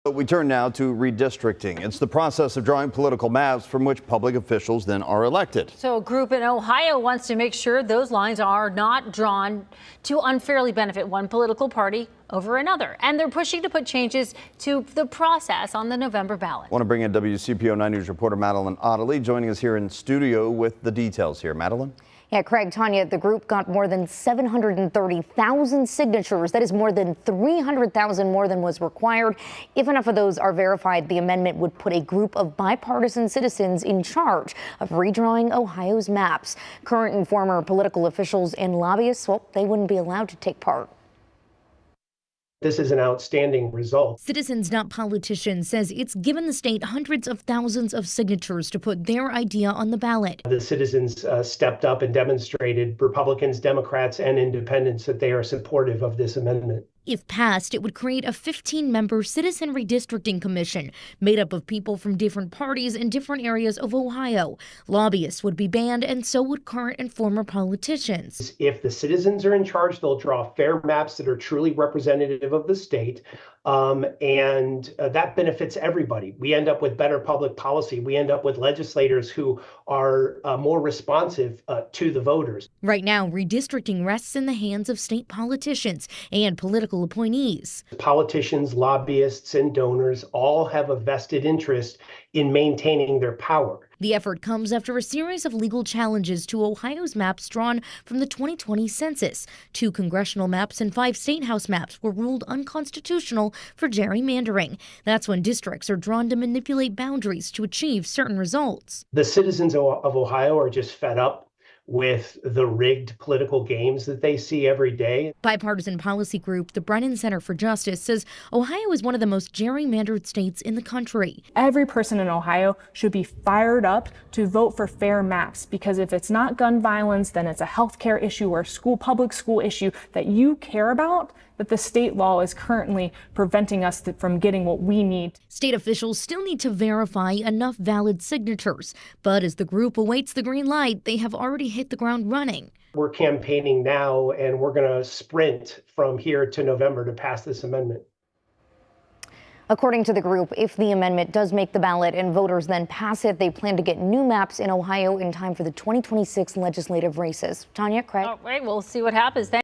We turn now to redistricting. It's the process of drawing political maps from which public officials then are elected. So a group in Ohio wants to make sure those lines are not drawn to unfairly benefit one political party over another. And they're pushing to put changes to the process on the November ballot. I want to bring in WCPO 9 News reporter Madeline Otterly joining us here in studio with the details here. Madeline? Yeah, Craig, Tanya, the group got more than 730,000 signatures. That is more than 300,000 more than was required. If enough of those are verified, the amendment would put a group of bipartisan citizens in charge of redrawing Ohio's maps. Current and former political officials and lobbyists, well, they wouldn't be allowed to take part. This is an outstanding result. Citizens Not Politicians says it's given the state hundreds of thousands of signatures to put their idea on the ballot. The citizens stepped up and demonstrated, Republicans, Democrats, and independents, that they are supportive of this amendment. If passed, it would create a 15-member citizen redistricting commission made up of people from different parties in different areas of Ohio. Lobbyists would be banned, and so would current and former politicians. If the citizens are in charge, they'll draw fair maps that are truly representative of the state, and that benefits everybody. We end up with better public policy. We end up with legislators who are more responsive to the voters. Right now, redistricting rests in the hands of state politicians and political appointees. Politicians, lobbyists, and donors all have a vested interest in maintaining their power. The effort comes after a series of legal challenges to Ohio's maps drawn from the 2020 census. 2 congressional maps and 5 state house maps were ruled unconstitutional for gerrymandering. That's when districts are drawn to manipulate boundaries to achieve certain results. The citizens of Ohio are just fed up with the rigged political games that they see every day. Bipartisan policy group, the Brennan Center for Justice, says Ohio is one of the most gerrymandered states in the country. Every person in Ohio should be fired up to vote for fair maps, because if it's not gun violence, then it's a healthcare issue or public school issue that you care about, that the state law is currently preventing us from getting what we need. State officials still need to verify enough valid signatures, but as the group awaits the green light, they have already hit the ground running. We're campaigning now, and we're going to sprint from here to November to pass this amendment. According to the group, if the amendment does make the ballot and voters then pass it, they plan to get new maps in Ohio in time for the 2026 legislative races. Tanya, Craig. All right, we'll see what happens.